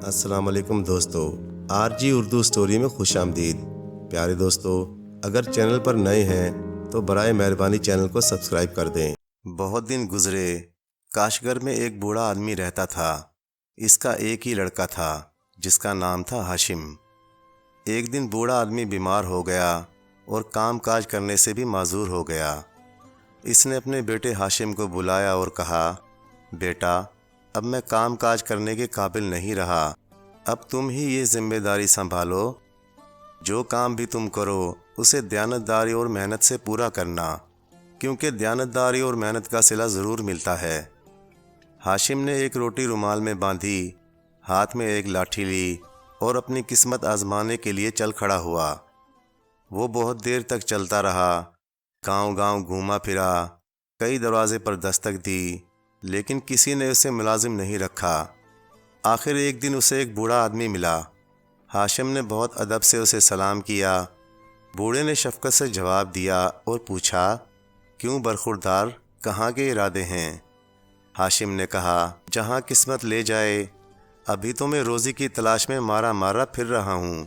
السلام علیکم دوستو، آر جی اردو سٹوری میں خوش آمدید۔ پیارے دوستو، اگر چینل پر نئے ہیں تو برائے مہربانی چینل کو سبسکرائب کر دیں۔ بہت دن گزرے، کاشغر میں ایک بوڑھا آدمی رہتا تھا۔ اس کا ایک ہی لڑکا تھا جس کا نام تھا ہاشم۔ ایک دن بوڑھا آدمی بیمار ہو گیا اور کام کاج کرنے سے بھی معذور ہو گیا۔ اس نے اپنے بیٹے ہاشم کو بلایا اور کہا، بیٹا، اب میں کام کاج کرنے کے قابل نہیں رہا، اب تم ہی یہ ذمہ داری سنبھالو۔ جو کام بھی تم کرو اسے دیانتداری اور محنت سے پورا کرنا، کیونکہ دیانتداری اور محنت کا صلہ ضرور ملتا ہے۔ ہاشم نے ایک روٹی رومال میں باندھی، ہاتھ میں ایک لاٹھی لی اور اپنی قسمت آزمانے کے لیے چل کھڑا ہوا۔ وہ بہت دیر تک چلتا رہا، گاؤں گاؤں گھوما پھرا، کئی دروازے پر دستک دی، لیکن کسی نے اسے ملازم نہیں رکھا۔ آخر ایک دن اسے ایک بوڑھا آدمی ملا۔ ہاشم نے بہت ادب سے اسے سلام کیا۔ بوڑھے نے شفقت سے جواب دیا اور پوچھا، کیوں برخوردار، کہاں کے ارادے ہیں؟ ہاشم نے کہا، جہاں قسمت لے جائے، ابھی تو میں روزی کی تلاش میں مارا مارا پھر رہا ہوں۔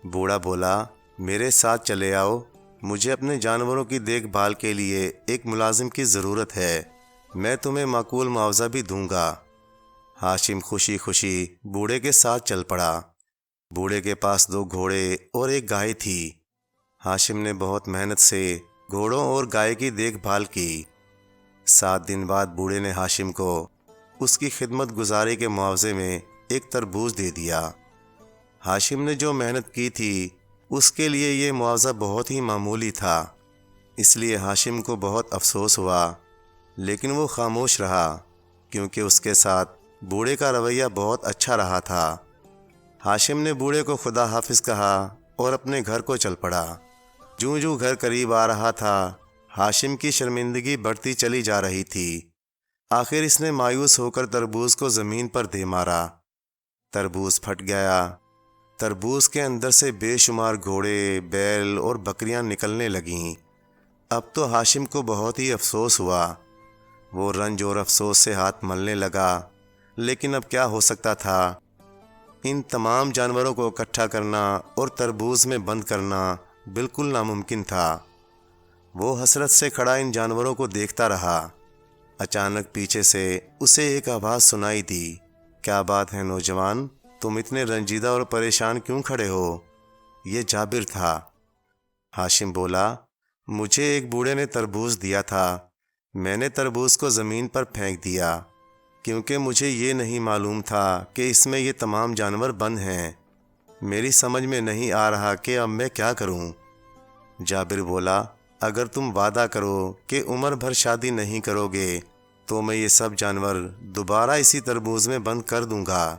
بوڑھا بولا، میرے ساتھ چلے آؤ، مجھے اپنے جانوروں کی دیکھ بھال کے لیے ایک ملازم کی ضرورت ہے، میں تمہیں معقول معاوضہ بھی دوں گا۔ ہاشم خوشی خوشی بوڑھے کے ساتھ چل پڑا۔ بوڑھے کے پاس 2 گھوڑے اور ایک گائے تھی۔ ہاشم نے بہت محنت سے گھوڑوں اور گائے کی دیکھ بھال کی۔ 7 دن بعد بوڑھے نے ہاشم کو اس کی خدمت گزاری کے معاوضے میں ایک تربوز دے دیا۔ ہاشم نے جو محنت کی تھی اس کے لیے یہ معاوضہ بہت ہی معمولی تھا، اس لیے ہاشم کو بہت افسوس ہوا، لیکن وہ خاموش رہا، کیونکہ اس کے ساتھ بوڑھے کا رویہ بہت اچھا رہا تھا۔ ہاشم نے بوڑھے کو خدا حافظ کہا اور اپنے گھر کو چل پڑا۔ جوں جوں گھر قریب آ رہا تھا، ہاشم کی شرمندگی بڑھتی چلی جا رہی تھی۔ آخر اس نے مایوس ہو کر تربوز کو زمین پر دے مارا۔ تربوز پھٹ گیا۔ تربوز کے اندر سے بے شمار گھوڑے، بیل اور بکریاں نکلنے لگیں۔ اب تو ہاشم کو بہت ہی افسوس ہوا۔ وہ رنج اور افسوس سے ہاتھ ملنے لگا، لیکن اب کیا ہو سکتا تھا؟ ان تمام جانوروں کو اکٹھا کرنا اور تربوز میں بند کرنا بالکل ناممکن تھا۔ وہ حسرت سے کھڑا ان جانوروں کو دیکھتا رہا۔ اچانک پیچھے سے اسے ایک آواز سنائی دی، کیا بات ہے نوجوان، تم اتنے رنجیدہ اور پریشان کیوں کھڑے ہو؟ یہ جابر تھا۔ ہاشم بولا، مجھے ایک بوڑھے نے تربوز دیا تھا، میں نے تربوز کو زمین پر پھینک دیا، کیونکہ مجھے یہ نہیں معلوم تھا کہ اس میں یہ تمام جانور بند ہیں۔ میری سمجھ میں نہیں آ رہا کہ اب میں کیا کروں۔ جابر بولا، اگر تم وعدہ کرو کہ عمر بھر شادی نہیں کرو گے تو میں یہ سب جانور دوبارہ اسی تربوز میں بند کر دوں گا۔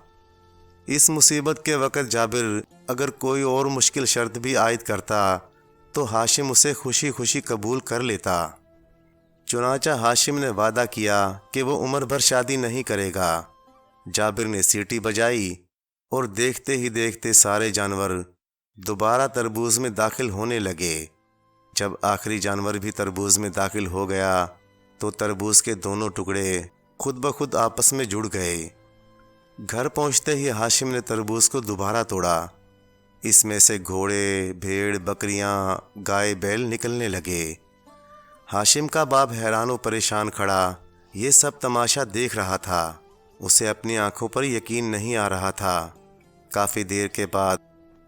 اس مصیبت کے وقت جابر اگر کوئی اور مشکل شرط بھی عائد کرتا تو ہاشم اسے خوشی خوشی قبول کر لیتا۔ چنانچہ ہاشم نے وعدہ کیا کہ وہ عمر بھر شادی نہیں کرے گا۔ جابر نے سیٹی بجائی اور دیکھتے ہی دیکھتے سارے جانور دوبارہ تربوز میں داخل ہونے لگے۔ جب آخری جانور بھی تربوز میں داخل ہو گیا تو تربوز کے دونوں ٹکڑے خود بخود آپس میں جڑ گئے۔ گھر پہنچتے ہی ہاشم نے تربوز کو دوبارہ توڑا۔ اس میں سے گھوڑے، بھیڑ، بکریاں، گائے، بیل نکلنے لگے۔ ہاشم کا باپ حیران و پریشان کھڑا یہ سب تماشا دیکھ رہا تھا۔ اسے اپنی آنکھوں پر یقین نہیں آ رہا تھا۔ کافی دیر کے بعد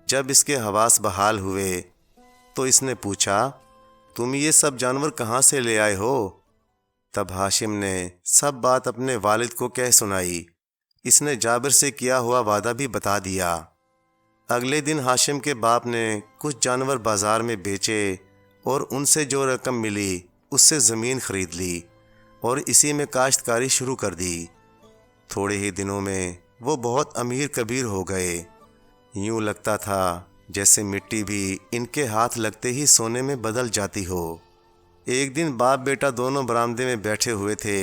جب اس کے حواس بحال ہوئے تو اس نے پوچھا، تم یہ سب جانور کہاں سے لے آئے ہو؟ تب ہاشم نے سب بات اپنے والد کو کہہ سنائی۔ اس نے جابر سے کیا ہوا وعدہ بھی بتا دیا۔ اگلے دن ہاشم کے باپ نے کچھ جانور بازار میں بیچے اور ان سے جو رقم ملی اس سے زمین خرید لی اور اسی میں کاشتکاری شروع کر دی۔ تھوڑے ہی دنوں میں وہ بہت امیر کبیر ہو گئے۔ یوں لگتا تھا جیسے مٹی بھی ان کے ہاتھ لگتے ہی سونے میں بدل جاتی ہو۔ ایک دن باپ بیٹا دونوں برآمدے میں بیٹھے ہوئے تھے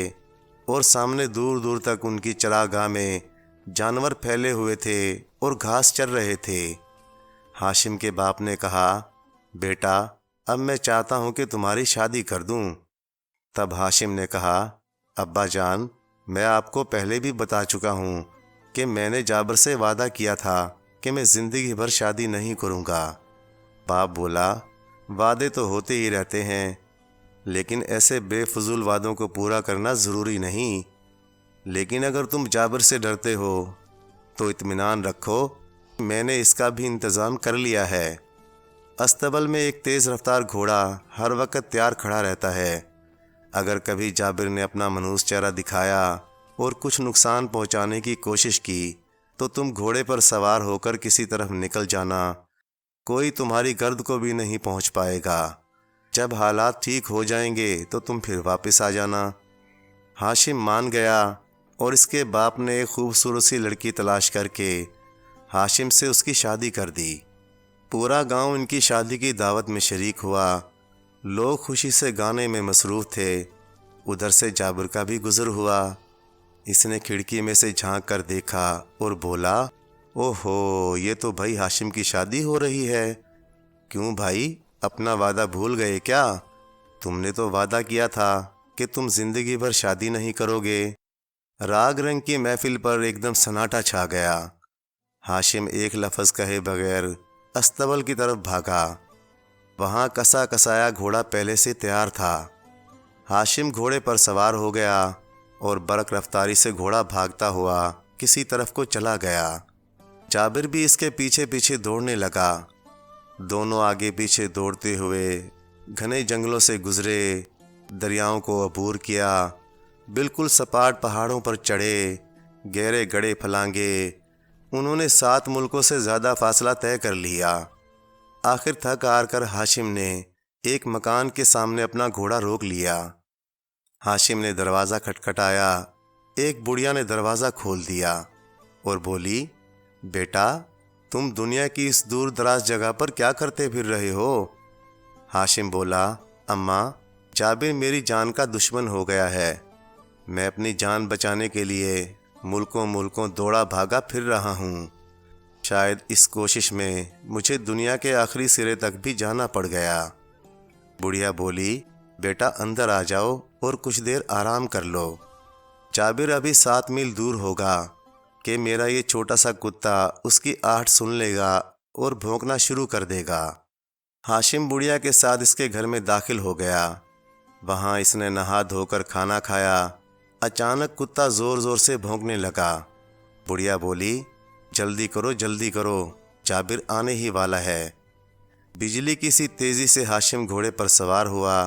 اور سامنے دور دور تک ان کی چراگاہ میں جانور پھیلے ہوئے تھے اور گھاس چر رہے تھے۔ ہاشم کے باپ نے کہا، بیٹا، اب میں چاہتا ہوں کہ تمہاری شادی کر دوں۔ تب ہاشم نے کہا، ابا جان، میں آپ کو پہلے بھی بتا چکا ہوں کہ میں نے جابر سے وعدہ کیا تھا کہ میں زندگی بھر شادی نہیں کروں گا۔ باپ بولا، وعدے تو ہوتے ہی رہتے ہیں، لیکن ایسے بے فضول وعدوں کو پورا کرنا ضروری نہیں۔ لیکن اگر تم جابر سے ڈرتے ہو تو اطمینان رکھو، میں نے اس کا بھی انتظام کر لیا ہے۔ استبل میں ایک تیز رفتار گھوڑا ہر وقت تیار کھڑا رہتا ہے۔ اگر کبھی جابر نے اپنا منحوس چہرہ دکھایا اور کچھ نقصان پہنچانے کی کوشش کی تو تم گھوڑے پر سوار ہو کر کسی طرف نکل جانا، کوئی تمہاری گرد کو بھی نہیں پہنچ پائے گا۔ جب حالات ٹھیک ہو جائیں گے تو تم پھر واپس آ جانا۔ ہاشم مان گیا اور اس کے باپ نے ایک خوبصورت سی لڑکی تلاش کر کے ہاشم سے اس کی شادی کر دی۔ پورا گاؤں ان کی شادی کی دعوت میں شریک ہوا۔ لوگ خوشی سے گانے میں مصروف تھے۔ ادھر سے جابر کا بھی گزر ہوا۔ اس نے کھڑکی میں سے جھانک کر دیکھا اور بولا، اوہو، یہ تو بھائی ہاشم کی شادی ہو رہی ہے۔ کیوں بھائی، اپنا وعدہ بھول گئے کیا؟ تم نے تو وعدہ کیا تھا کہ تم زندگی بھر شادی نہیں کرو گے۔ راگ رنگ کی محفل پر ایک دم سناٹا چھا گیا۔ ہاشم ایک لفظ کہے بغیر استبل کی طرف بھاگا۔ وہاں کسا کسایا گھوڑا پہلے سے تیار تھا۔ ہاشم گھوڑے پر سوار ہو گیا اور برق رفتاری سے گھوڑا بھاگتا ہوا کسی طرف کو چلا گیا۔ جابر بھی اس کے پیچھے پیچھے دوڑنے لگا۔ دونوں آگے پیچھے دوڑتے ہوئے گھنے جنگلوں سے گزرے، دریاؤں کو عبور کیا، بالکل سپاٹ پہاڑوں پر چڑھے، گہرے گڑھے پھلانگے۔ انہوں نے 7 ملکوں سے زیادہ فاصلہ طے کر لیا۔ آخر تھک ہار کر ہاشم نے ایک مکان کے سامنے اپنا گھوڑا روک لیا۔ ہاشم نے دروازہ کھٹکھٹایا۔ ایک بڑھیا نے دروازہ کھول دیا اور بولی، بیٹا، تم دنیا کی اس دور دراز جگہ پر کیا کرتے پھر رہے ہو؟ ہاشم بولا، اماں، جابر میری جان کا دشمن ہو گیا ہے۔ میں اپنی جان بچانے کے لیے ملکوں ملکوں دوڑا بھاگا پھر رہا ہوں۔ شاید اس کوشش میں مجھے دنیا کے آخری سرے تک بھی جانا پڑ گیا۔ بڑھیا بولی، بیٹا اندر آ جاؤ اور کچھ دیر آرام کر لو۔ جابر ابھی 7 میل دور ہوگا کہ میرا یہ چھوٹا سا کتا اس کی آہٹ سن لے گا اور بھونکنا شروع کر دے گا۔ ہاشم بڑھیا کے ساتھ اس کے گھر میں داخل ہو گیا۔ وہاں اس نے نہا دھو کر کھانا کھایا۔ اچانک کتا زور زور سے بھونکنے لگا۔ بڑھیا بولی، جلدی کرو جلدی کرو، جابر آنے ہی والا ہے۔ بجلی کی سی تیزی سے ہاشم گھوڑے پر سوار ہوا۔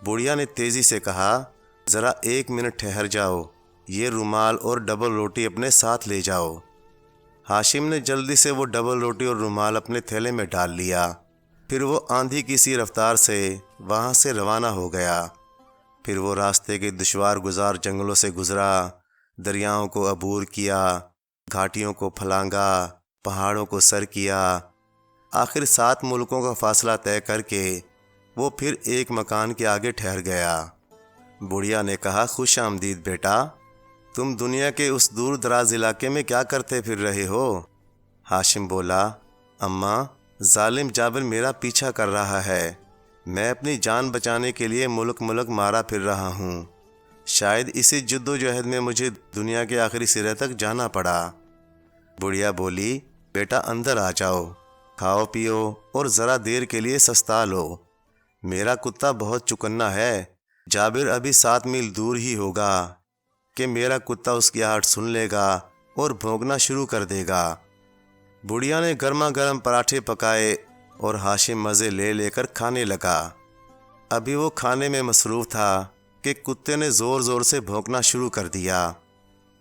بڑھیا نے تیزی سے کہا، ذرا 1 منٹ ٹھہر جاؤ، یہ رومال اور ڈبل روٹی اپنے ساتھ لے جاؤ۔ ہاشم نے جلدی سے وہ ڈبل روٹی اور رومال اپنے تھیلے میں ڈال لیا۔ پھر وہ آندھی کی سی رفتار سے وہاں سے روانہ ہو گیا۔ پھر وہ راستے کے دشوار گزار جنگلوں سے گزرا، دریاؤں کو عبور کیا، گھاٹیوں کو پھلانگا، پہاڑوں کو سر کیا۔ آخر 7 ملکوں کا فاصلہ طے کر کے وہ پھر ایک مکان کے آگے ٹھہر گیا۔ بڑھیا نے کہا، خوش آمدید بیٹا، تم دنیا کے اس دور دراز علاقے میں کیا کرتے پھر رہے ہو؟ ہاشم بولا، اماں، ظالم جابر میرا پیچھا کر رہا ہے۔ میں اپنی جان بچانے کے لیے ملک ملک مارا پھر رہا ہوں۔ شاید اسی جد و جہد میں مجھے دنیا کے آخری سرے تک جانا پڑا۔ بڑھیا بولی، بیٹا اندر آ جاؤ، کھاؤ پیو اور ذرا دیر کے لیے سستا لو۔ میرا کتا بہت چکنا ہے۔ جابر ابھی 7 میل دور ہی ہوگا کہ میرا کتا اس کی آہٹ سن لے گا اور بھونکنا شروع کر دے گا۔ بڑھیا نے گرما گرم پراٹھے پکائے اور ہاشم مزے لے لے کر کھانے لگا۔ ابھی وہ کھانے میں مصروف تھا کہ کتے نے زور زور سے بھونکنا شروع کر دیا۔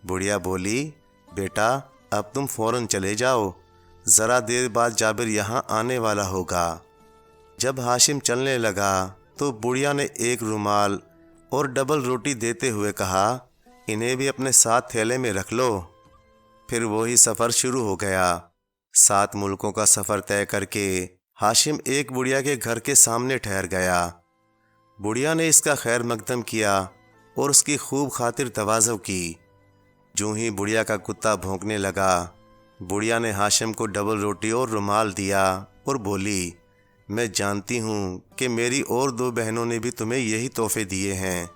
بڑھیا بولی، بیٹا اب تم فوراً چلے جاؤ، ذرا دیر بعد جابر یہاں آنے والا ہوگا۔ جب ہاشم چلنے لگا تو بڑھیا نے ایک رومال اور ڈبل روٹی دیتے ہوئے کہا، انہیں بھی اپنے ساتھ تھیلے میں رکھ لو۔ پھر وہی سفر شروع ہو گیا۔ 7 ملکوں کا سفر طے کر کے ہاشم ایک بڑھیا کے گھر کے سامنے ٹھہر گیا۔ بڑھیا نے اس کا خیر مقدم کیا اور اس کی خوب خاطر تواضع کی۔ جوں ہی بڑھیا کا کتا بھونکنے لگا، بڑھیا نے ہاشم کو ڈبل روٹی اور رومال دیا اور بولی، میں جانتی ہوں کہ میری اور 2 بہنوں نے بھی تمہیں یہی تحفے دیے ہیں۔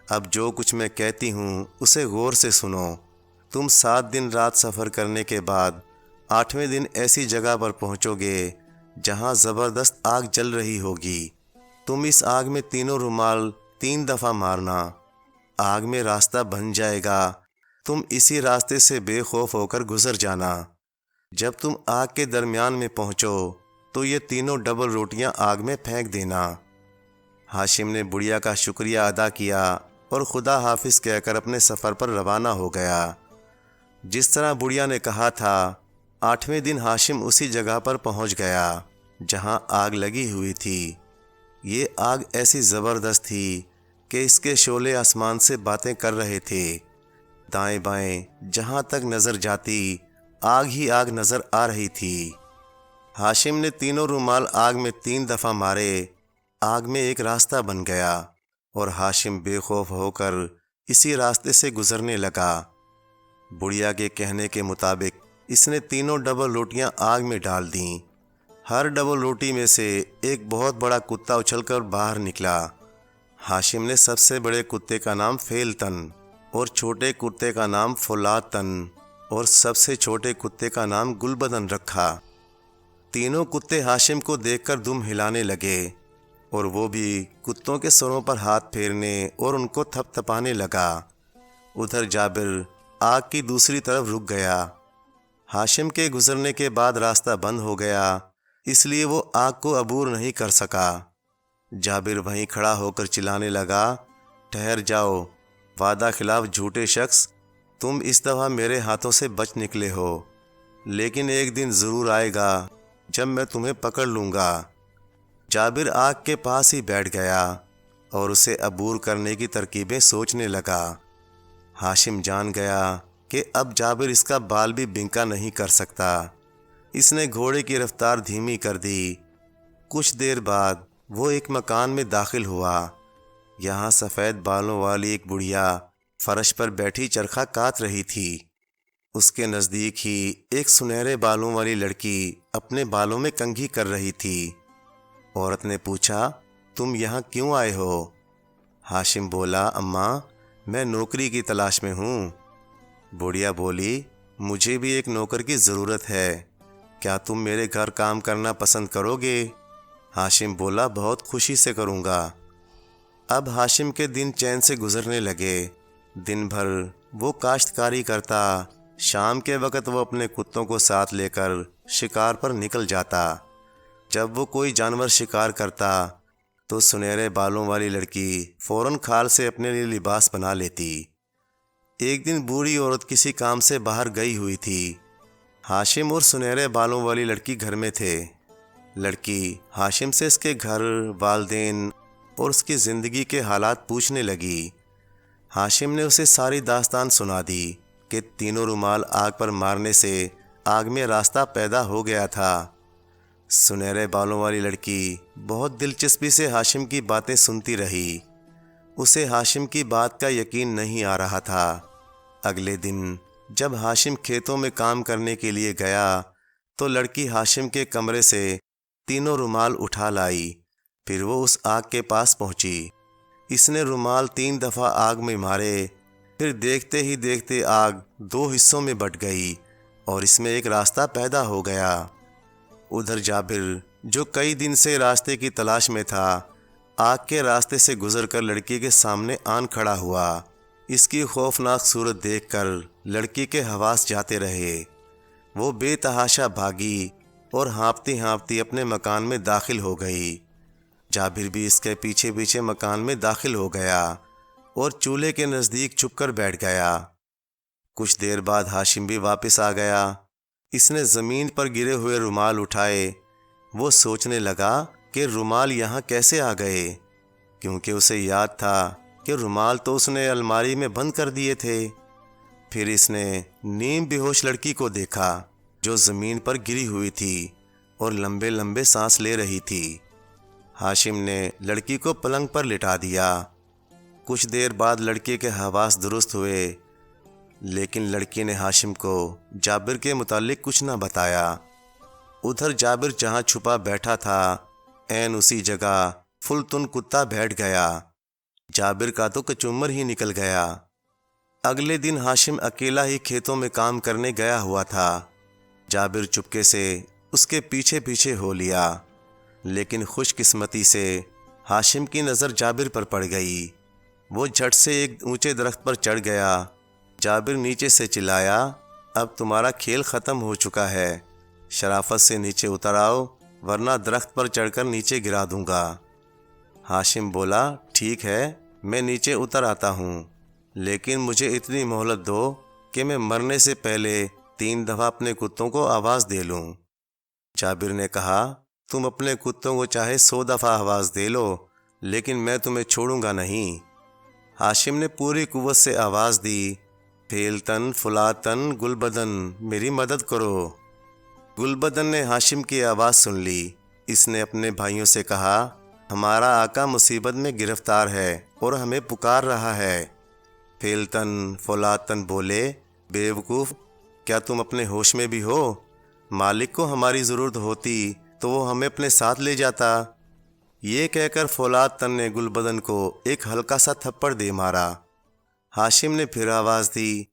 اب جو کچھ میں کہتی ہوں اسے غور سے سنو۔ تم 7 دن رات سفر کرنے کے بعد 8ویں دن ایسی جگہ پر پہنچو گے جہاں زبردست آگ جل رہی ہوگی۔ تم اس آگ میں تینوں رومال 3 دفعہ مارنا، آگ میں راستہ بن جائے گا، تم اسی راستے سے بے خوف ہو کر گزر جانا۔ جب تم آگ کے درمیان میں پہنچو تو یہ تینوں ڈبل روٹیاں آگ میں پھینک دینا۔ ہاشم نے بڑھیا کا شکریہ ادا کیا اور خدا حافظ کہہ کر اپنے سفر پر روانہ ہو گیا۔ جس طرح بڑھیا نے کہا تھا، 8ویں دن ہاشم اسی جگہ پر پہنچ گیا جہاں آگ لگی ہوئی تھی۔ یہ آگ ایسی زبردست تھی کہ اس کے شعلے آسمان سے باتیں کر رہے تھے۔ دائیں بائیں جہاں تک نظر جاتی آگ ہی آگ نظر آ رہی تھی۔ ہاشم نے تینوں رومال آگ میں 3 دفعہ مارے، آگ میں ایک راستہ بن گیا اور ہاشم بے خوف ہو کر اسی راستے سے گزرنے لگا۔ بڑھیا کے کہنے کے مطابق اس نے تینوں ڈبل روٹیاں آگ میں ڈال دیں۔ ہر ڈبل روٹی میں سے ایک بہت بڑا کتا اچھل کر باہر نکلا۔ ہاشم نے سب سے بڑے کتے کا نام فیلتن اور چھوٹے کتے کا نام فولادتن اور سب سے چھوٹے کتے کا نام گلبدن رکھا۔ تینوں کتے ہاشم کو دیکھ کر دم ہلانے لگے اور وہ بھی کتوں کے سروں پر ہاتھ پھیرنے اور ان کو تھپ تھپانے لگا۔ ادھر جابر آگ کی دوسری طرف رک گیا۔ ہاشم کے گزرنے کے بعد راستہ بند ہو گیا، اس لیے وہ آگ کو عبور نہیں کر سکا۔ جابر وہیں کھڑا ہو کر چلانے لگا، ٹھہر جاؤ، وعدہ خلاف جھوٹے شخص، تم اس دفعہ میرے ہاتھوں سے بچ نکلے ہو، لیکن ایک دن ضرور آئے گا جب میں تمہیں پکڑ لوں گا۔ جابر آگ کے پاس ہی بیٹھ گیا اور اسے عبور کرنے کی ترکیبیں سوچنے لگا۔ ہاشم جان گیا کہ اب جابر اس کا بال بھی بنکا نہیں کر سکتا۔ اس نے گھوڑے کی رفتار دھیمی کر دی۔ کچھ دیر بعد وہ ایک مکان میں داخل ہوا۔ یہاں سفید بالوں والی ایک بڑھیا فرش پر بیٹھی چرخہ کاٹ رہی تھی۔ اس کے نزدیک ہی ایک سنہرے بالوں والی لڑکی اپنے بالوں میں کنگھی کر رہی تھی۔ عورت نے پوچھا، تم یہاں کیوں آئے ہو؟ ہاشم بولا، اماں، میں نوکری کی تلاش میں ہوں۔ بڑھیا بولی، مجھے بھی ایک نوکر کی ضرورت ہے، کیا تم میرے گھر کام کرنا پسند کرو گے؟ ہاشم بولا، بہت خوشی سے کروں گا۔ اب ہاشم کے دن چین سے گزرنے لگے۔ دن بھر وہ کاشتکاری کرتا، شام کے وقت وہ اپنے کتوں کو ساتھ لے کر شکار پر نکل جاتا۔ جب وہ کوئی جانور شکار کرتا تو سنہرے بالوں والی لڑکی فوراً کھال سے اپنے لیے لباس بنا لیتی۔ ایک دن بوڑھی عورت کسی کام سے باہر گئی ہوئی تھی۔ ہاشم اور سنہرے بالوں والی لڑکی گھر میں تھے۔ لڑکی ہاشم سے اس کے گھر، والدین اور اس کی زندگی کے حالات پوچھنے لگی۔ ہاشم نے اسے ساری داستان سنا دی کہ تینوں رومال آگ پر مارنے سے آگ میں راستہ پیدا ہو گیا تھا۔ سنہرے بالوں والی لڑکی بہت دلچسپی سے ہاشم کی باتیں سنتی رہی۔ اسے ہاشم کی بات کا یقین نہیں آ رہا تھا۔ اگلے دن جب ہاشم کھیتوں میں کام کرنے کے لیے گیا تو لڑکی ہاشم کے کمرے سے تینوں رومال اٹھا لائی۔ پھر وہ اس آگ کے پاس پہنچی۔ اس نے رومال 3 دفعہ آگ میں مارے، پھر دیکھتے ہی دیکھتے آگ 2 حصوں میں بٹ گئی اور اس میں ایک راستہ پیدا ہو گیا۔ ادھر جابر، جو کئی دن سے راستے کی تلاش میں تھا، آگ کے راستے سے گزر کر لڑکی کے سامنے آن کھڑا ہوا۔ اس کی خوفناک صورت دیکھ کر لڑکی کے حواس جاتے رہے۔ وہ بے تحاشا بھاگی اور ہانپتی ہانپتی اپنے مکان میں داخل ہو گئی۔ جابر بھی اس کے پیچھے پیچھے مکان میں داخل ہو گیا اور چولہے کے نزدیک چھپ کر بیٹھ گیا۔ کچھ دیر بعد ہاشم بھی واپس آ گیا۔ اس نے زمین پر گرے ہوئے رومال اٹھائے۔ وہ سوچنے لگا کہ رومال یہاں کیسے آ گئے، کیونکہ اسے یاد تھا کہ رومال تو اس نے الماری میں بند کر دیے تھے۔ پھر اس نے نیم بے ہوش لڑکی کو دیکھا جو زمین پر گری ہوئی تھی اور لمبے لمبے سانس لے رہی تھی۔ ہاشم نے لڑکی کو پلنگ پر لٹا دیا۔ کچھ دیر بعد لڑکی کے حواس درست ہوئے، لیکن لڑکی نے ہاشم کو جابر کے متعلق کچھ نہ بتایا۔ ادھر جابر جہاں چھپا بیٹھا تھا، عین اسی جگہ فلتن کتا بیٹھ گیا۔ جابر کا تو کچومر ہی نکل گیا۔ اگلے دن ہاشم اکیلا ہی کھیتوں میں کام کرنے گیا ہوا تھا۔ جابر چپکے سے اس کے پیچھے پیچھے ہو لیا، لیکن خوش قسمتی سے ہاشم کی نظر جابر پر پڑ گئی۔ وہ جھٹ سے ایک اونچے درخت پر چڑھ گیا۔ جابر نیچے سے چلایا، اب تمہارا کھیل ختم ہو چکا ہے، شرافت سے نیچے اتر آؤ ورنہ درخت پر چڑھ کر نیچے گرا دوں گا۔ ہاشم بولا، ٹھیک ہے، میں نیچے اتر آتا ہوں، لیکن مجھے اتنی مہلت دو کہ میں مرنے سے پہلے 3 دفعہ اپنے کتوں کو آواز دے لوں۔ جابر نے کہا، تم اپنے کتوں کو چاہے 100 دفعہ آواز دے لو، لیکن میں تمہیں چھوڑوں گا نہیں۔ ہاشم نے پوری قوت سے آواز دی، پھیلتن فلاتن گلبدن، میری مدد کرو۔ گلبدن نے ہاشم کی آواز سن لی۔ اس نے اپنے بھائیوں سے کہا، ہمارا آقا مصیبت میں گرفتار ہے اور ہمیں پکار رہا ہے۔ پھیلتن فلاتن بولے، بے وقوف، کیا تم اپنے ہوش میں بھی ہو؟ مالک کو ہماری ضرورت ہوتی تو وہ ہمیں اپنے ساتھ لے جاتا۔ یہ کہہ کر فولادتن نے گلبدن کو ایک ہلکا سا تھپڑ دے مارا۔ ہاشم نے پھر آواز دی،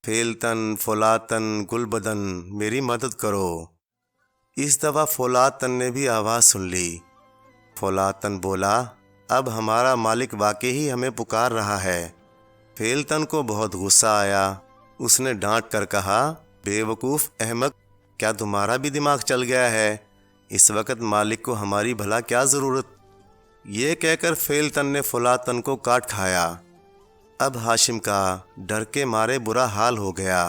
پھیلتن فولادتن گلبدن، میری مدد کرو۔ اس دفعہ فولادتن نے بھی آواز سن لی۔ فولادتن بولا، اب ہمارا مالک واقعی ہی ہمیں پکار رہا ہے۔ پھیلتن کو بہت غصہ آیا۔ اس نے ڈانٹ کر کہا، بے وقوف احمق، کیا تمہارا بھی دماغ چل گیا ہے؟ اس وقت مالک کو ہماری بھلا کیا ضرورت؟ یہ کہہ کر پھیلتن نے فولادتن کو کاٹ کھایا۔ اب ہاشم کا ڈر کے مارے برا حال ہو گیا۔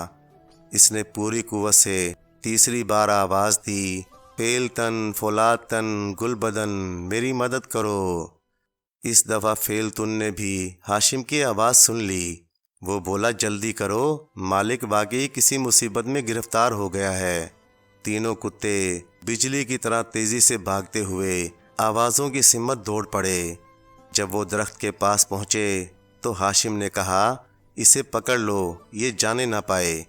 اس نے پوری قوت سے تیسری بار آواز دی، پھیلتن فولادتن گلبدن، میری مدد کرو۔ اس دفعہ پھیلتن نے بھی ہاشم کی آواز سن لی۔ وہ بولا، جلدی کرو، مالک واقعی کسی مصیبت میں گرفتار ہو گیا ہے۔ تینوں کتے بجلی کی طرح تیزی سے بھاگتے ہوئے آوازوں کی سمت دوڑ پڑے۔ جب وہ درخت کے پاس پہنچے تو ہاشم نے کہا، اسے پکڑ لو، یہ جانے نہ پائے۔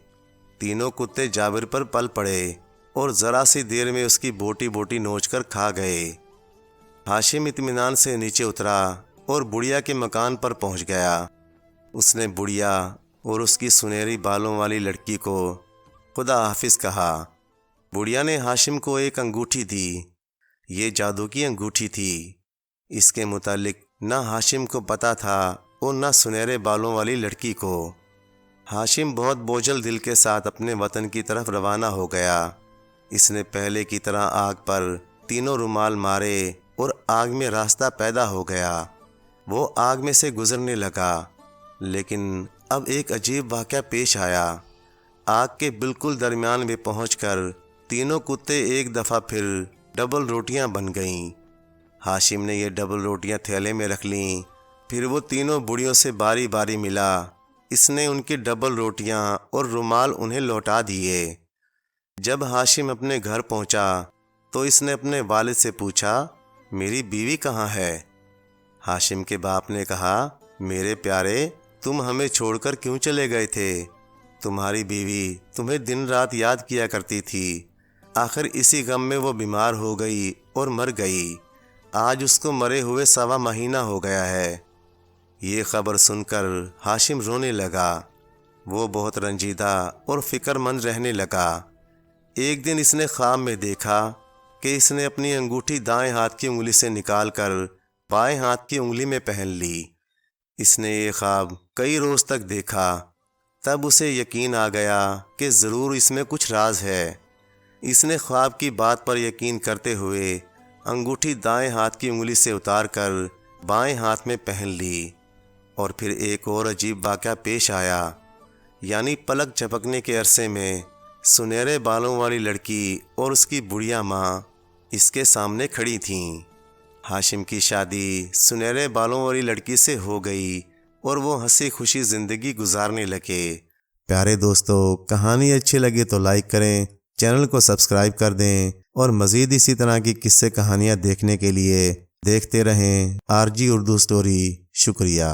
تینوں کتے جابر پر پل پڑے اور ذرا سی دیر میں اس کی بوٹی بوٹی نوچ کر کھا گئے۔ ہاشم اطمینان سے نیچے اترا اور بڑھیا کے مکان پر پہنچ گیا۔ اس نے بڑھیا اور اس کی سنہری بالوں والی لڑکی کو خدا حافظ کہا۔ بڑھیا نے ہاشم کو ایک انگوٹھی دی۔ یہ جادو کی انگوٹھی تھی۔ اس کے متعلق نہ ہاشم کو پتہ تھا اور نہ سنہرے بالوں والی لڑکی کو۔ ہاشم بہت بوجھل دل کے ساتھ اپنے وطن کی طرف روانہ ہو گیا۔ اس نے پہلے کی طرح آگ پر تینوں رومال مارے اور آگ میں راستہ پیدا ہو گیا۔ وہ آگ میں سے گزرنے لگا، لیکن اب ایک عجیب واقعہ پیش آیا۔ آگ کے بالکل درمیان میں پہنچ کر تینوں کتے ایک دفعہ پھر ڈبل روٹیاں بن گئیں۔ ہاشم نے یہ ڈبل روٹیاں تھیلے میں رکھ لیں۔ پھر وہ تینوں بڑیوں سے باری باری ملا۔ اس نے ان کی ڈبل روٹیاں اور رومال انہیں لوٹا دیے۔ جب ہاشم اپنے گھر پہنچا تو اس نے اپنے والد سے پوچھا، میری بیوی کہاں ہے؟ ہاشم کے باپ نے کہا، میرے پیارے، تم ہمیں چھوڑ کر کیوں چلے گئے تھے؟ تمہاری بیوی تمہیں دن رات یاد کیا کرتی تھی۔ آخر اسی غم میں وہ بیمار ہو گئی اور مر گئی۔ آج اس کو مرے ہوئے 1.25 مہینہ ہو گیا ہے۔ یہ خبر سن کر ہاشم رونے لگا۔ وہ بہت رنجیدہ اور فکر مند رہنے لگا۔ ایک دن اس نے خواب میں دیکھا کہ اس نے اپنی انگوٹھی دائیں ہاتھ کی انگلی سے نکال کر بائیں ہاتھ کی انگلی میں پہن لی۔ اس نے یہ خواب کئی روز تک دیکھا۔ تب اسے یقین آ گیا کہ ضرور اس میں کچھ راز ہے۔ اس نے خواب کی بات پر یقین کرتے ہوئے انگوٹھی دائیں ہاتھ کی انگلی سے اتار کر بائیں ہاتھ میں پہن لی۔ اور پھر ایک اور عجیب واقعہ پیش آیا، یعنی پلک جھپکنے کے عرصے میں سنہرے بالوں والی لڑکی اور اس کی بڑھیا ماں اس کے سامنے کھڑی تھیں۔ ہاشم کی شادی سنہرے بالوں والی لڑکی سے ہو گئی اور وہ ہنسی خوشی زندگی گزارنے لگے۔ پیارے دوستو، کہانی اچھی لگی تو لائک کریں، چینل کو سبسکرائب کر دیں اور مزید اسی طرح کی قصے کہانیاں دیکھنے کے لیے دیکھتے رہیں RG اردو اسٹوری۔ شکریہ۔